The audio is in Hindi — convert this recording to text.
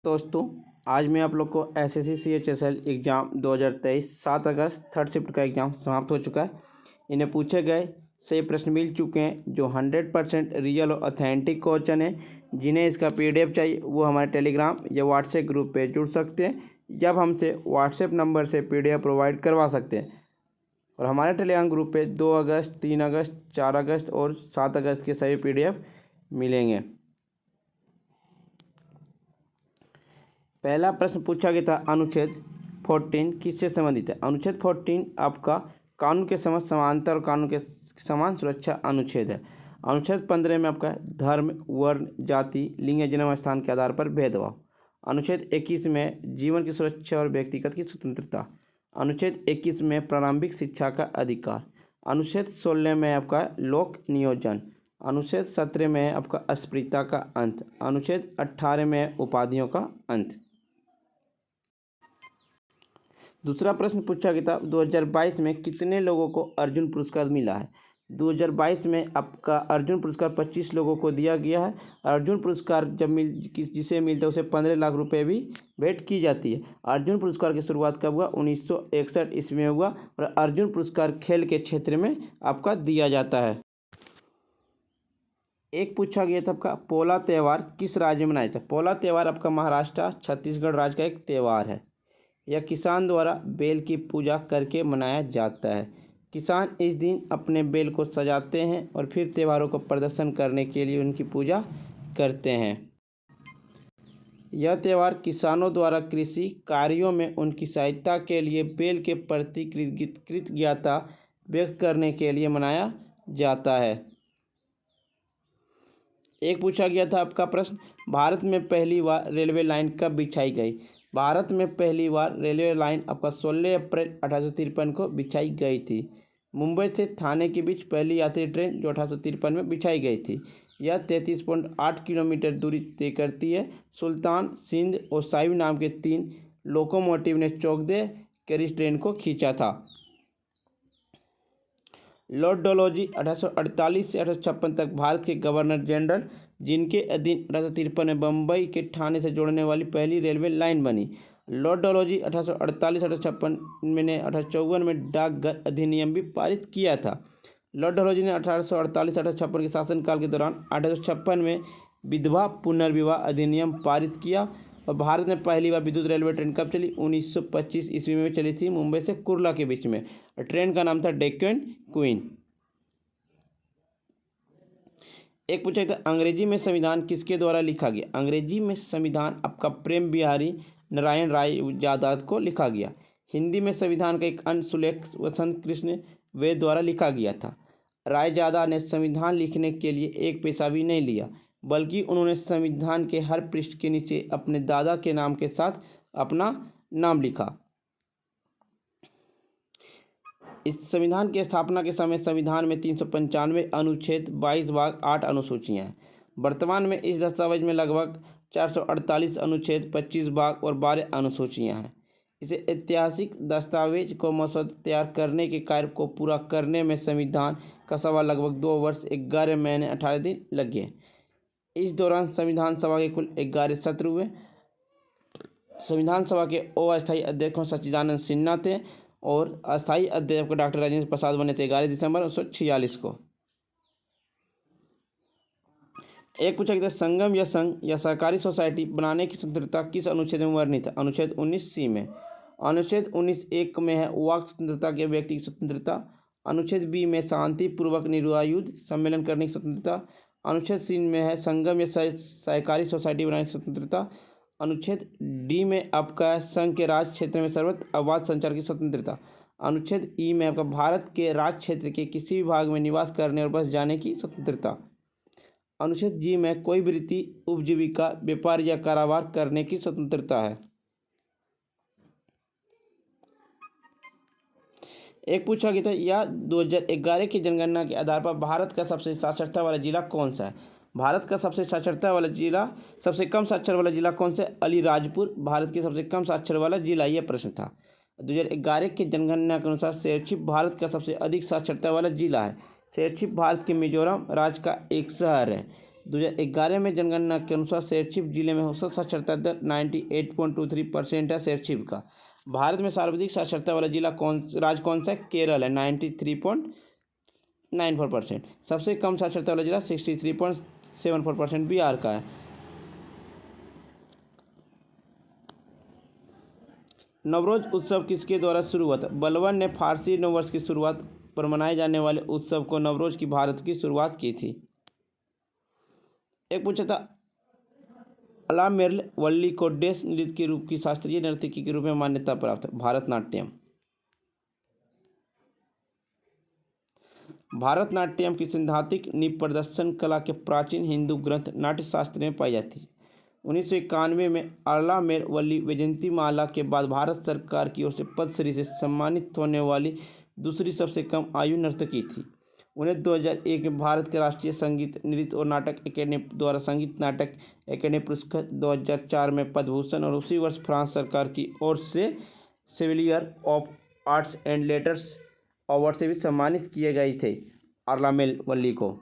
दोस्तों, आज मैं आप लोग को एसएससी सीएचएसएल एग्ज़ाम 2023 7 अगस्त थर्ड शिफ्ट का एग्ज़ाम समाप्त हो चुका है। इन्हें पूछे गए से प्रश्न मिल चुके हैं जो 100% रियल और ऑथेंटिक क्वेश्चन है। जिन्हें इसका पीडीएफ चाहिए वो हमारे टेलीग्राम या व्हाट्सएप ग्रुप पे जुड़ सकते हैं, जब हमसे व्हाट्सएप नंबर से पीडीएफ प्रोवाइड करवा सकते हैं। और हमारे टेलीग्राम ग्रुप पे 2 अगस्त, 3 अगस्त, 4 अगस्त और 7 अगस्त के सभी पीडीएफ मिलेंगे। पहला प्रश्न पूछा गया था, अनुच्छेद 14 किससे संबंधित है। अनुच्छेद 14 आपका कानून के समक्ष समानता और कानून के समान सुरक्षा अनुच्छेद है। अनुच्छेद 15 में आपका धर्म, वर्ण, जाति, लिंग या जन्म स्थान के आधार पर भेदभाव। अनुच्छेद 21 में जीवन की सुरक्षा और व्यक्तिगत की स्वतंत्रता। अनुच्छेद 21 में प्रारंभिक शिक्षा का अधिकार। अनुच्छेद 16 में आपका लोक नियोजन। अनुच्छेद 17 में है आपका अस्पृश्यता का अंत। अनुच्छेद 18 में है उपाधियों का अंत। दूसरा प्रश्न पूछा गया था, 2022 में कितने लोगों को अर्जुन पुरस्कार मिला है। 2022 में आपका अर्जुन पुरस्कार 25 लोगों को दिया गया है। अर्जुन पुरस्कार जब जिसे मिलता है उसे 15 लाख रुपए भी भेंट की जाती है। अर्जुन पुरस्कार की शुरुआत कब हुआ? 1961 ईस्वी में हुआ। और अर्जुन पुरस्कार खेल के क्षेत्र में आपका दिया जाता है। एक पूछा गया था आपका, पोला त्यौहार किस राज्य में मनाया जाता है। पोला त्यौहार आपका महाराष्ट्र, छत्तीसगढ़ राज्य का एक त्यौहार है। यह किसान द्वारा बेल की पूजा करके मनाया जाता है। किसान इस दिन अपने बेल को सजाते हैं और फिर त्योहारों को प्रदर्शन करने के लिए उनकी पूजा करते हैं। यह त्यौहार किसानों द्वारा कृषि कार्यों में उनकी सहायता के लिए बेल के प्रति कृतज्ञता व्यक्त करने के लिए मनाया जाता है। एक पूछा गया था आपका प्रश्न, भारत में पहली बार रेलवे लाइन कब बिछाई गई। भारत में पहली बार रेलवे लाइन आपका 16 अप्रैल 1853 को बिछाई गई थी। मुंबई से थाने के बीच पहली यात्री ट्रेन जो 1853 में बिछाई गई थी। यह 33.8 किलोमीटर दूरी तय करती है। सुल्तान, सिंध और साहिब नाम के 3 लोकोमोटिव ने चौगदे कर इस ट्रेन को खींचा था। लॉर्ड डलहौजी 1848 से 1856 तक भारत के गवर्नर जनरल, जिनके अधीन 1853 में बम्बई के ठाणे से जोड़ने वाली पहली रेलवे लाइन बनी। लॉर्ड डलहौजी 1848-1856 ने 1854 में डाकघर अधिनियम भी पारित किया था। लॉर्ड डलहौजी ने 1848-1856 के शासनकाल के दौरान 1856 में विधवा पुनर्विवाह अधिनियम पारित किया। और भारत में पहली बार विद्युत रेलवे ट्रेन कब चली? 1925 ईस्वी में चली थी, मुंबई से कुर्ला के बीच में। ट्रेन का नाम था डेक्कन क्वीन। एक पूछा था, अंग्रेजी में संविधान किसके द्वारा लिखा गया। अंग्रेजी में संविधान आपका प्रेम बिहारी नारायण राय आजाद को लिखा गया। हिंदी में संविधान का एक अन्य सुलेख वसंत कृष्ण वेद द्वारा लिखा गया था। रायजादा ने संविधान लिखने के लिए एक पैसा भी नहीं लिया, बल्कि उन्होंने संविधान के हर पृष्ठ के नीचे अपने दादा के नाम के साथ अपना नाम लिखा। इस संविधान की स्थापना के समय संविधान में 395 अनुच्छेद, 22 भाग, 8 अनुसूचियां हैं। वर्तमान में इस दस्तावेज में लगभग 448 अनुच्छेद, 25 भाग और 12 अनुसूचियां हैं। इसे ऐतिहासिक दस्तावेज को मसौदा तैयार करने के कार्य को पूरा करने में संविधान का सभा लगभग 2 वर्ष 11 महीने 18 दिन लगे। इस दौरान संविधान सभा के कुल 11 सत्र हुए। संविधान सभा के अस्थायी अध्यक्ष सच्चिदानंद सिन्हा थे और अस्थायी अध्यक्ष डॉक्टर राजेंद्र प्रसाद बने थे 11 दिसंबर 1946 को। एक पूछा गया, संगम या संघ या सहकारी सोसाइटी बनाने की स्वतंत्रता किस अनुच्छेद में वर्णित है। अनुच्छेद 19C में। अनुच्छेद 19(1) में है वाक स्वतंत्रता के व्यक्ति की स्वतंत्रता। अनुच्छेद B में शांतिपूर्वक निर्वायुद्ध सम्मेलन करने की स्वतंत्रता। अनुच्छेद C में है संगम या सहकारी सोसाइटी बनाने की स्वतंत्रता। अनुच्छेद D में आपका संघ के राज क्षेत्र में सर्वत्र आवाज संचार की स्वतंत्रता। अनुच्छेद E में आपका भारत के राज क्षेत्र के किसी भी भाग में निवास करने और बस जाने की स्वतंत्रता। अनुच्छेद G में कोई वृत्ति, उपजीविका, व्यापार या कारोबार करने की स्वतंत्रता है। एक पूछा गया था, या 2011 की जनगणना के आधार पर भारत का सबसे साक्षरता वाला जिला कौन सा है। भारत का सबसे साक्षरता वाला जिला, सबसे कम साक्षर वाला जिला कौन सा है? अलीराजपुर भारत के सबसे कम साक्षर वाला जिला, यह प्रश्न था। 2011 की जनगणना के अनुसार शेरछिप भारत का सबसे अधिक साक्षरता वाला जिला है। शेरछिप भारत के मिजोरम राज्य का एक शहर है। 2011 में जनगणना के अनुसार शेरछिप जिले में औसत साक्षरता दर 98.23% है शेरछिप का। भारत में सर्वाधिक साक्षरता वाला जिला राज्य कौन सा है? केरल है 93.94%। सबसे कम साक्षरता वाला जिला 63.74% बिहार का है। नवरोज उत्सव किसके द्वारा शुरू हुआ था? बलबन ने फारसी नववर्ष की शुरुआत पर मनाए जाने वाले उत्सव को नवरोज की भारत की शुरुआत की थी। एक पूछा था अलामेर्ल वल्ली को डेस नृत्य के रूप की शास्त्रीय नर्तकी के रूप में मान्यता प्राप्त है? भारतनाट्यम। भारतनाट्यम की सैद्धांतिक नींव प्रदर्शन कला के प्राचीन हिंदू ग्रंथ नाट्यशास्त्र में पाई जाती है। 1991 में अलामेर वल्ली वैजयंतीमाला के बाद भारत सरकार की ओर से पद्मश्री से सम्मानित होने वाली दूसरी सबसे कम आयु नर्तकी थी। उन्हें 2001 में भारत के राष्ट्रीय संगीत नृत्य और नाटक अकेडमी द्वारा संगीत नाटक अकेडमी पुरस्कार, 2004 में पद्म भूषण और उसी वर्ष फ्रांस सरकार की ओर से chevalier of arts and letters award से भी सम्मानित किए गए थे अलामेर वल्ली को।